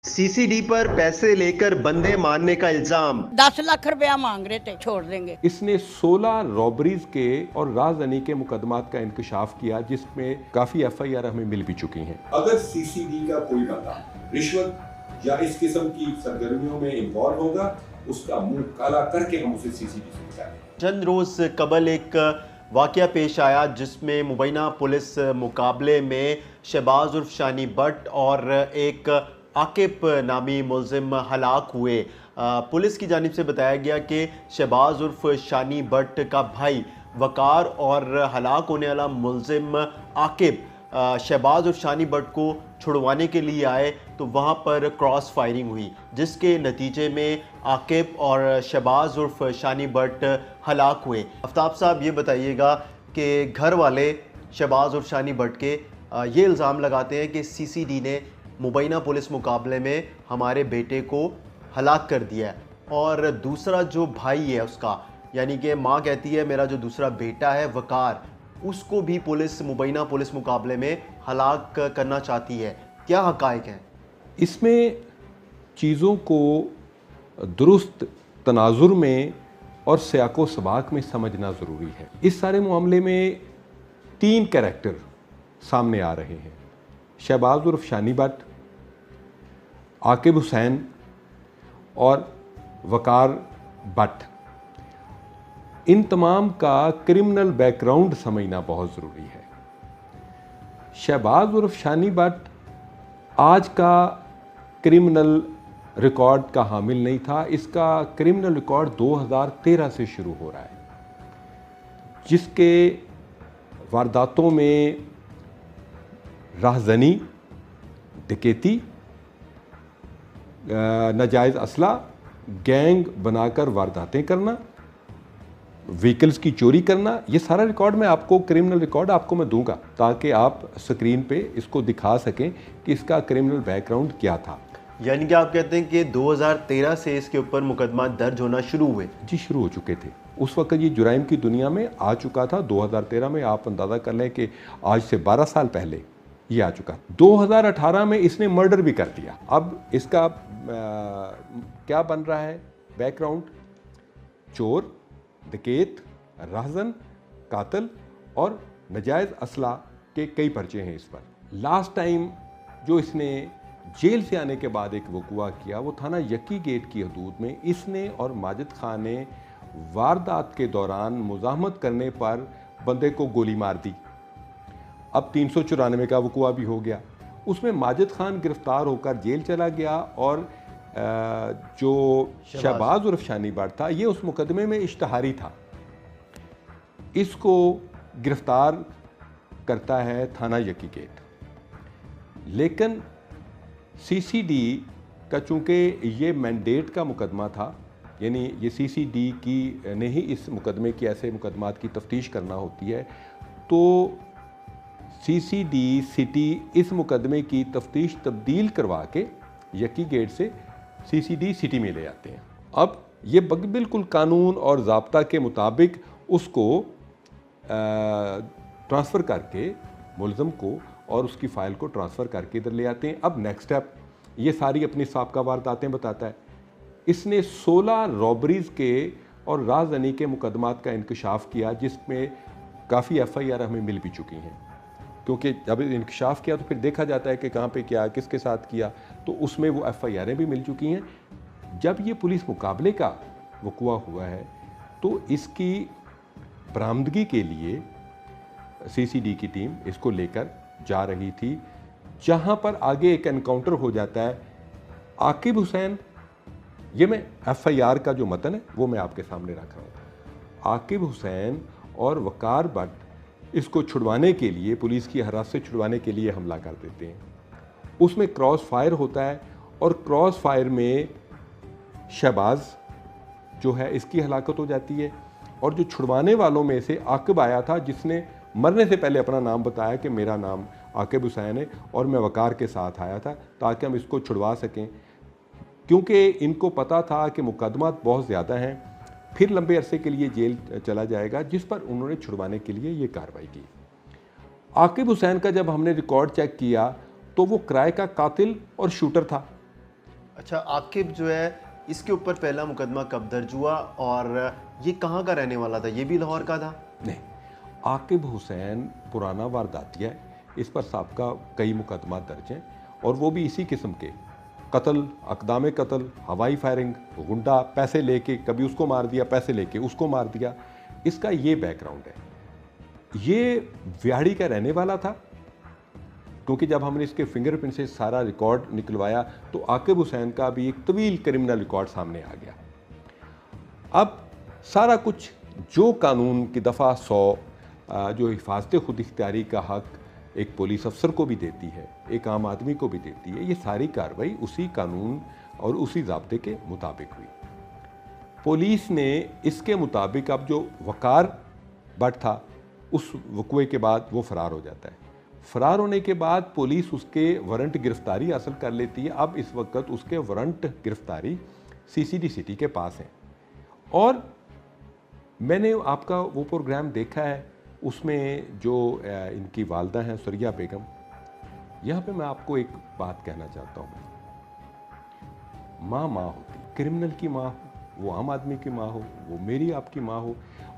CCD पर पैसे लेकर बंदे मारने का इल्जाम। 10 लाख रुपया मांग रहे थे, छोड़ देंगे। इसने 16 रॉबरीज के और राजधानी के मुकदमात का इंकशाफ किया, जिसमें काफी एफआईआर हमें मिल भी चुकी हैं। अगर सीसीडी का कोई बंदा रिश्वत या इस किस्म की सरगर्मियों में इन्वॉल्व होगा, उसका मुंह काला करके हम उसे सीसीडी से निकालेंगे। चंद रोज कबल एक वाकया पेश आया जिसमें मुबैना पुलिस मुकाबले में शहबाज उर्फ शानी भट्ट और एक आकिब नामी मुलजिम हलाक हुए। पुलिस की जानिब से बताया गया कि शहबाज उर्फ शानी भट्ट का भाई वकार और हलाक होने वाला मुलजिम आकिब शहबाज उर्फ शानी भट्ट को छुड़वाने के लिए आए तो वहाँ पर क्रॉस फायरिंग हुई, जिसके नतीजे में आकिब और शहबाज उर्फ शानी भट्ट हलाक हुए। आफ्ताब साहब, ये बताइएगा कि घर वाले शहबाज उर्फ शानी भट्ट के ये इल्ज़ाम लगाते हैं कि सीसीडी ने मुबैना पुलिस मुकाबले में हमारे बेटे को हलाक कर दिया है, और दूसरा जो भाई है उसका, यानी कि माँ कहती है मेरा जो दूसरा बेटा है वकार, उसको भी पुलिस मुबैना पुलिस मुकाबले में हलाक करना चाहती है। क्या हक़ाइक़ हैं? इसमें चीज़ों को दुरुस्त तनाजुर में और सियाको सबाक में समझना ज़रूरी है। इस सारे मामले में 3 कैरेक्टर सामने आ रहे हैं: शहबाज उर्फ शानी भट्ट, आकिब हुसैन और वकार भट्ट। इन तमाम का क्रिमिनल बैकग्राउंड समझना बहुत ज़रूरी है। शहबाज उर्फ शानी भट्ट आज का क्रिमिनल रिकॉर्ड का हामिल नहीं था। इसका क्रिमिनल रिकॉर्ड 2013 से शुरू हो रहा है, जिसके वारदातों में राहज़नी, डकैती, नाजायज़ असला, गैंग बनाकर वारदातें करना, व्हीकल्स की चोरी करना, ये सारा रिकॉर्ड मैं आपको, क्रिमिनल रिकॉर्ड आपको मैं दूंगा ताकि आप स्क्रीन पे इसको दिखा सकें कि इसका क्रिमिनल बैकग्राउंड क्या था। यानी कि आप कहते हैं कि 2013 से इसके ऊपर मुकदमा दर्ज होना शुरू हुए? जी, शुरू हो चुके थे। उस वक्त ये जुराइम की दुनिया में आ चुका था। 2013 में आप अंदाज़ा कर लें कि आज से 12 साल पहले ये आ चुका। 2018 में इसने मर्डर भी कर दिया। अब इसका क्या बन रहा है बैकग्राउंड? चोर, डकैत, राहज़न, कातिल और नाजायज़ असला के कई पर्चे हैं इस पर। लास्ट टाइम जो इसने जेल से आने के बाद एक वक़ुआ किया, वो थाना यकी गेट की हदूद में इसने और माजिद खान ने वारदात के दौरान मुज़ाहमत करने पर बंदे को गोली मार दी। अब 394 का वक़ुआ भी हो गया। उसमें माजिद खान गिरफ्तार होकर जेल चला गया और जो शहबाज उर्फ शानी भट्ट था, ये उस मुकदमे में इश्तहारी था। इसको गिरफ्तार करता है थाना यकी गेट, लेकिन सीसीडी का चूँकि ये मैंडेट का मुकदमा था, यानी ये सीसीडी की ने ही इस मुकदमे की, ऐसे मुकदमात की तफ्तीश करना होती है, तो सीसीडी सिटी इस मुकदमे की तफ्तीश तब्दील करवा के यकी गेट से सीसीडी सिटी में ले आते हैं। अब ये बिल्कुल कानून और ज़ाब्ता के मुताबिक उसको ट्रांसफ़र करके मुलज़म को और उसकी फ़ाइल को ट्रांसफ़र करके इधर ले आते हैं। अब नेक्स्ट स्टेप, ये सारी अपनी साबका वारदातें बताता है। इसने 16 रॉबरीज़ के और राजधानी के मुकदमात का इंकशाफ किया, जिसमें काफ़ी एफआईआर हमें मिल भी चुकी हैं, क्योंकि जब इंकशाफ किया तो फिर देखा जाता है कि कहाँ पे किया, किसके साथ किया, तो उसमें वो एफआईआरें भी मिल चुकी हैं। जब ये पुलिस मुकाबले का वक़ुआ हुआ है तो इसकी बरामदगी के लिए सीसीडी की टीम इसको लेकर जा रही थी, जहाँ पर आगे एक एनकाउंटर हो जाता है। आकिब हुसैन, ये मैं एफआईआर का जो मतन है वो मैं आपके सामने रख रहा हूँ। आकिब हुसैन और वकार भट्ट इसको छुड़वाने के लिए, पुलिस की हिरासत से छुड़वाने के लिए हमला कर देते हैं। उसमें क्रॉस फायर होता है और क्रॉस फायर में शहबाज जो है इसकी हलाकत हो जाती है, और जो छुड़वाने वालों में से आकिब आया था, जिसने मरने से पहले अपना नाम बताया कि मेरा नाम आकिब हुसैन है और मैं वकार के साथ आया था ताकि हम इसको छुड़वा सकें, क्योंकि इनको पता था कि मुकदमा बहुत ज़्यादा हैं, फिर लंबे अरसे के लिए जेल चला जाएगा, जिस पर उन्होंने छुड़वाने के लिए ये कार्रवाई की। आकिब हुसैन का जब हमने रिकॉर्ड चेक किया तो वो किराए का कातिल और शूटर था। अच्छा, आकिब जो है इसके ऊपर पहला मुकदमा कब दर्ज हुआ और ये कहाँ का रहने वाला था? ये भी लाहौर का था? नहीं, आकिब हुसैन पुराना वारदातिया है, इस पर साबका कई मुकदमा दर्ज हैं और वो भी इसी किस्म के कत्ल, अक़दाम कत्ल, हवाई फायरिंग, गुंडा, पैसे लेके कभी उसको मार दिया, पैसे लेके उसको मार दिया, इसका ये बैकग्राउंड है। ये व्याड़ी का रहने वाला था, क्योंकि जब हमने इसके फिंगरप्रिंट से सारा रिकॉर्ड निकलवाया तो आकिब हुसैन का भी एक तवील क्रिमिनल रिकॉर्ड सामने आ गया। अब सारा कुछ जो कानून की दफ़ा 100 जो हिफाजत खुद इख्तियारी का हक एक पुलिस अफसर को भी देती है, एक आम आदमी को भी देती है, ये सारी कार्रवाई उसी कानून और उसी ज़ाब्ते के मुताबिक हुई। पुलिस ने इसके मुताबिक, अब जो वकार भट्ट था उस वक़्वे के बाद वो फ़रार हो जाता है। फ़रार होने के बाद पुलिस उसके वारंट गिरफ्तारी हासिल कर लेती है। अब इस वक्त उसके वारंट गिरफ्तारी सीसीडी सिटी के पास है और मैंने आपका वो प्रोग्राम देखा है, उसमें जो इनकी वालदा हैं सुरिया बेगम, यहाँ पे मैं आपको एक बात कहना चाहता हूँ। माँ माँ होती, क्रिमिनल की माँ हो, वो आम आदमी की माँ हो, वो मेरी आपकी माँ हो।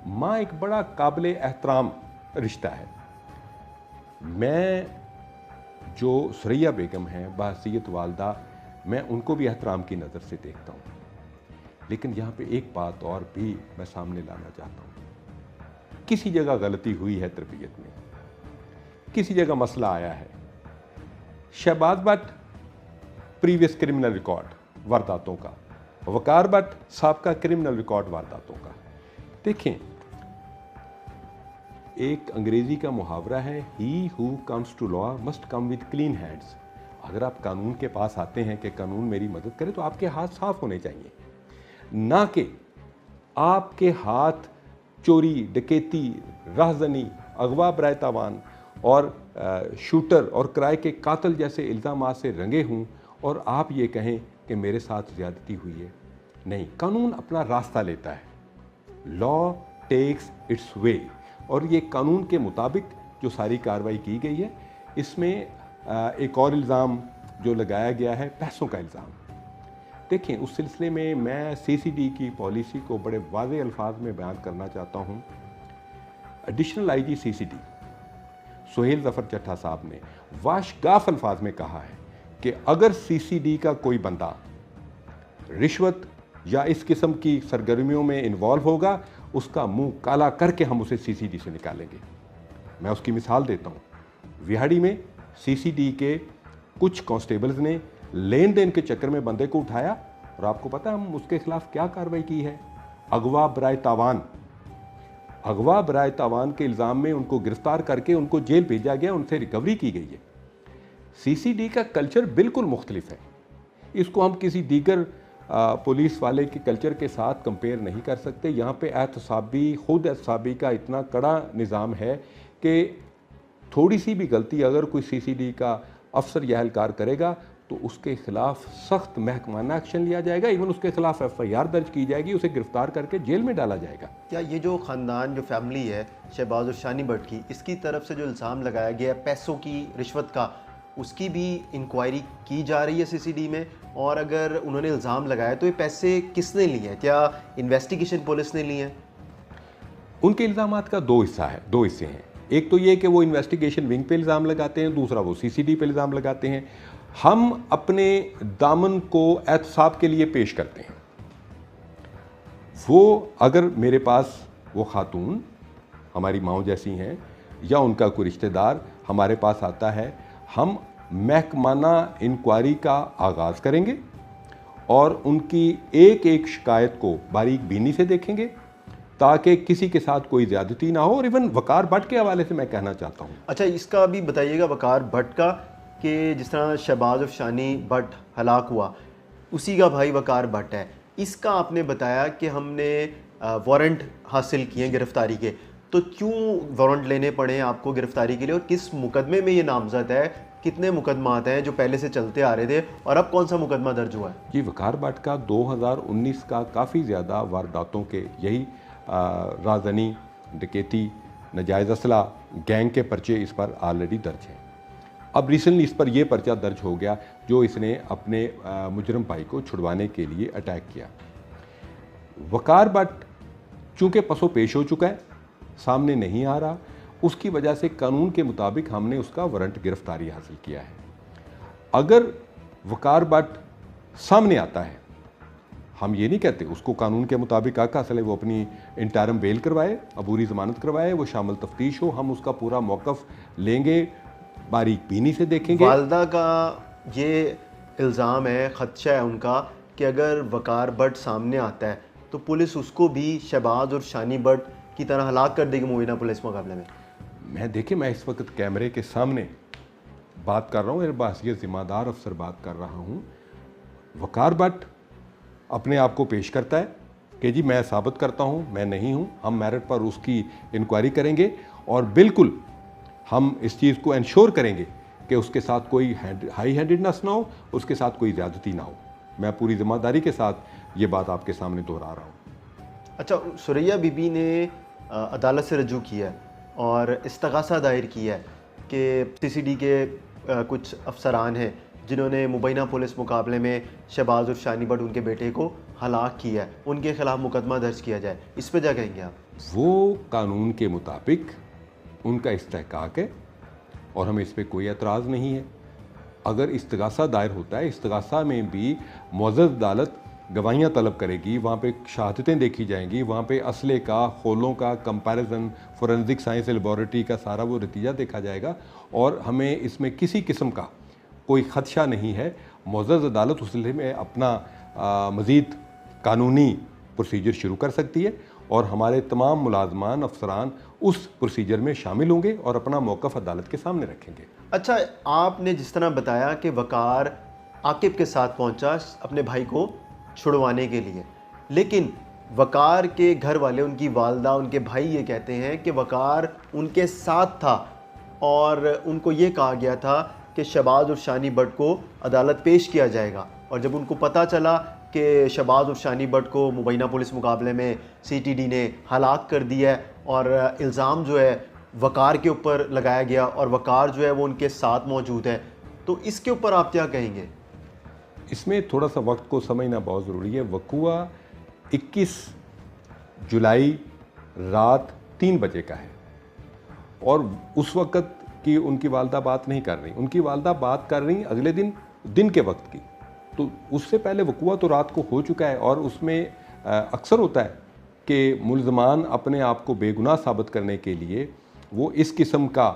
माँ एक बड़ा काबिल एहतराम रिश्ता है। मैं जो सुरिया बेगम हैं बाहसीयत वालदा, मैं उनको भी एहतराम की नज़र से देखता हूँ। लेकिन यहाँ पे एक बात और भी मैं सामने लाना चाहता हूँ। किसी जगह गलती हुई है तरबियत में, किसी जगह मसला आया है। Shahbaz Bhatt previous criminal record वारदातों का, वकार भट्ट साबका क्रिमिनल रिकॉर्ड वारदातों का। देखें, एक अंग्रेजी का मुहावरा है, he who comes to law must come with clean hands. अगर आप कानून के पास आते हैं कि कानून मेरी मदद करे तो आपके हाथ साफ होने चाहिए, ना कि आपके हाथ चोरी, डकैती, राहज़नी, अगवा बराए तावान और शूटर और किराए के कातिल जैसे इल्ज़ामात से रंगे हों और आप ये कहें कि मेरे साथ ज़्यादती हुई है। नहीं, कानून अपना रास्ता लेता है, लॉ टेक्स इट्स वे, और ये कानून के मुताबिक जो सारी कार्रवाई की गई है। इसमें एक और इल्ज़ाम जो लगाया गया है, पैसों का इल्ज़ाम। देखें, उस सिलसिले में मैं सीसीडी की पॉलिसी को बड़े वाज़ेह अल्फाज में बयान करना चाहता हूँ। Additional IG CCD Suhail Zafar Chatta sahab ने वाशगाफ अल्फाज में कहा है कि अगर सीसीडी का कोई बंदा रिश्वत या इस किस्म की सरगर्मियों में इन्वॉल्व होगा, उसका मुंह काला करके हम उसे सीसीडी से निकालेंगे। मैं उसकी मिसाल देता हूँ। विहाड़ी में सीसीडी के कुछ कांस्टेबल्स ने लेन देन के चक्कर में बंदे को उठाया और आपको पता है हम उसके खिलाफ क्या कार्रवाई की है? अगवा बराए तावान। अगवा बराए तावान के इल्ज़ाम में उनको गिरफ्तार करके उनको जेल भेजा गया, उनसे रिकवरी की गई है। सीसीडी का कल्चर बिल्कुल मुख्तलिफ है। इसको हम किसी दीगर पुलिस वाले के कल्चर के साथ कंपेयर नहीं कर सकते। यहाँ पे एहतसाबी, खुद एहतसाबी का इतना कड़ा निज़ाम है कि थोड़ी सी भी गलती अगर कोई सीसीडी का अफसर या एहलकार करेगा तो उसके खिलाफ सख्त महकमाना एक्शन लिया जाएगा। इवन उसके खिलाफ FIR दर्ज की जाएगी, उसे गिरफ्तार करके जेल में डाला जाएगा। क्या ये जो ख़ानदान, जो फैमिली है शहबाज उर्फशानी भट्ट की, इसकी तरफ से जो इल्ज़ाम लगाया गया पैसों की, रिश्वत का, उसकी भी इंक्वायरी की जा रही है सीसीडी में? और अगर उन्होंने इल्ज़ाम लगाया तो ये पैसे किसने लिए हैं? क्या इन्वेस्टिगेशन पुलिस ने लिए हैं? उनके इल्ज़ामात का दो हिस्से हैं। एक तो ये कि वो इन्वेस्टिगेशन विंग पे इल्ज़ाम लगाते हैं, दूसरा वो सीसीडी पे इल्ज़ाम लगाते हैं। हम अपने दामन को एहतसाब के लिए पेश करते हैं। वो अगर मेरे पास वो खातून हमारी माँ जैसी हैं या उनका कोई रिश्तेदार हमारे पास आता है, हम महकमाना इंक्वायरी का आगाज़ करेंगे और उनकी एक एक शिकायत को बारीक बीनी से देखेंगे ताकि किसी के साथ कोई ज़्यादती ना हो। और इवन वकार भट्ट के हवाले से मैं कहना चाहता हूँ। अच्छा, इसका भी बताइएगा वकार भट्ट का, कि जिस तरह शहबाज उर्फशानी भट्ट हलाक हुआ, उसी का भाई वकार भट्ट है। इसका आपने बताया कि हमने वारंट हासिल किए गिरफ्तारी के, तो क्यों वारंट लेने पड़े आपको गिरफ्तारी के लिए और किस मुकदमे में ये नामजद है? कितने मुकदमात हैं जो पहले से चलते आ रहे थे और अब कौन सा मुकदमा दर्ज हुआ है? जी, वकार भट्ट का 2019 का काफ़ी ज़्यादा वारदातों के यही राजनी, डकैती, नाजायज़ असला, गैंग के पर्चे इस पर ऑलरेडी दर्ज हैं। अब रिसेंटली इस पर यह पर्चा दर्ज हो गया जो इसने अपने मुजरम भाई को छुड़वाने के लिए अटैक किया। वकार भट्ट चूंकि पसो पेश हो चुका है, सामने नहीं आ रहा, उसकी वजह से कानून के मुताबिक हमने उसका वारंट गिरफ्तारी हासिल किया है। अगर वकार भट्ट सामने आता है, हम ये नहीं कहते उसको कानून के मुताबिक आका असल है वो अपनी इंटरम बेल करवाए, अबूरी ज़मानत करवाए, वो शामिल तफ्तीश हो, हम उसका पूरा मौक़िफ़ लेंगे, बारीक बीनी से देखेंगे। वालदा का ये इल्ज़ाम है, ख़दशा है उनका कि अगर वकार भट्ट सामने आता है तो पुलिस उसको भी शहबाज और शानी भट्ट की तरह हलाक कर देगी मुबीना पुलिस मुकाबले में। मैं इस वक्त कैमरे के सामने बात कर रहा हूँ, मेरे पास ये ज़िम्मेदार अफसर बात कर रहा हूँ। वकार भट्ट अपने आप को पेश करता है कि जी मैं साबित करता हूँ मैं नहीं हूँ, हम मेरिट पर उसकी इंक्वायरी करेंगे और बिल्कुल हम इस चीज़ को इंश्योर करेंगे कि उसके साथ कोई हाई हैंडेडनेस ना हो, उसके साथ कोई ज़्यादती ना हो। मैं पूरी ज़िम्मेदारी के साथ ये बात आपके सामने दोहरा रहा हूँ। अच्छा, सुरैया बीबी ने अदालत से रजू किया है और इस्तग़ासा दायर किया है कि सीसीडी के कुछ अफसरान हैं जिन्होंने मुबैना पुलिस मुकाबले में शहबाज और शानी भट्ट उनके बेटे को हलाक किया है, उनके खिलाफ मुकदमा दर्ज किया जाए। इस पर क्या कहेंगे आप? वो कानून के मुताबिक उनका इस्तेहकाक है और हमें इस पर कोई एतराज़ नहीं है। अगर इस्तग़ासा दायर होता है, इस्तग़ासा में भी मुअज़्ज़ज़ अदालत गवाहियाँ तलब करेगी, वहाँ पे शहादतें देखी जाएंगी, वहाँ पे असले का, खोलों का कंपैरिजन, फोरेंसिक साइंस लेबॉरेटरी का सारा वो नतीजा देखा जाएगा और हमें इसमें किसी किस्म का कोई ख़दशा नहीं है। मुअज़्ज़ज़ अदालत उस सिलसिले में अपना मज़ीद कानूनी प्रोसीजर शुरू कर सकती है और हमारे तमाम मुलाजमान अफसरान उस प्रोसीजर में शामिल होंगे और अपना मौक़िफ़ अदालत के सामने रखेंगे। अच्छा, आपने जिस तरह बताया कि वकार आकिब के साथ पहुंचा अपने भाई को छुड़वाने के लिए, लेकिन वकार के घर वाले, उनकी वालदा, उनके भाई ये कहते हैं कि वकार उनके साथ था और उनको ये कहा गया था कि शहबाज और शानी भट्ट को अदालत पेश किया जाएगा। और जब उनको पता चला कि शहबाज और शानी भट्ट को मुबैना पुलिस मुकाबले में सीटीडी ने हलाक कर दिया है और इल्ज़ाम जो है वकार के ऊपर लगाया गया और वकार जो है वो उनके साथ मौजूद है, तो इसके ऊपर आप क्या कहेंगे? इसमें थोड़ा सा वक्त को समझना बहुत ज़रूरी है। वक़ुआ 21 जुलाई रात 3 बजे का है और उस वक़्त की उनकी वालदा बात नहीं कर रही, उनकी वालदा बात कर रही अगले दिन के वक्त की। तो उससे पहले वक़ुआ तो रात को हो चुका है और उसमें अक्सर होता है कि मुल्ज़मान अपने आप को बेगुनाह साबित करने के लिए वो इस किस्म का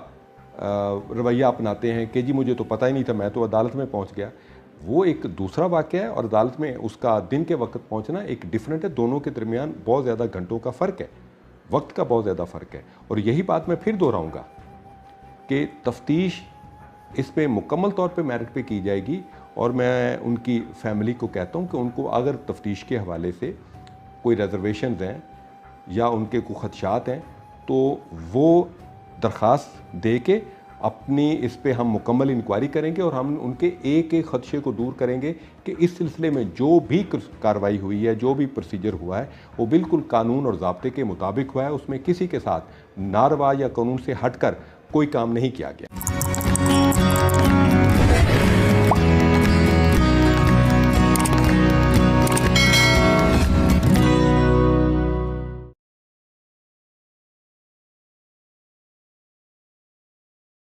रवैया अपनाते हैं कि जी मुझे तो पता ही नहीं था, मैं तो अदालत में पहुंच गया। वो एक दूसरा वाक़या है और अदालत में उसका दिन के वक्त पहुंचना एक डिफरेंट है। दोनों के दरमियान बहुत ज़्यादा घंटों का फ़र्क है, वक्त का बहुत ज़्यादा फ़र्क है। और यही बात मैं फिर दोहराऊँगा कि तफ्तीश इस पर मुकम्मल तौर पे मेरिट पे की जाएगी और मैं उनकी फैमिली को कहता हूँ कि उनको अगर तफ्तीश के हवाले से कोई रिजर्वेशन हैं या उनके कोई ख़दशात हैं तो वो दरख्वास्त दे के अपनी इस पे हम मुकम्मल इंक्वायरी करेंगे और हम उनके एक एक ख़दशे को दूर करेंगे कि इस सिलसिले में जो भी कार्रवाई हुई है, जो भी प्रोसीजर हुआ है, वो बिल्कुल कानून और ज़ाब्ते के मुताबिक हुआ है। उसमें किसी के साथ नारवा या कानून से हटकर कोई काम नहीं किया गया।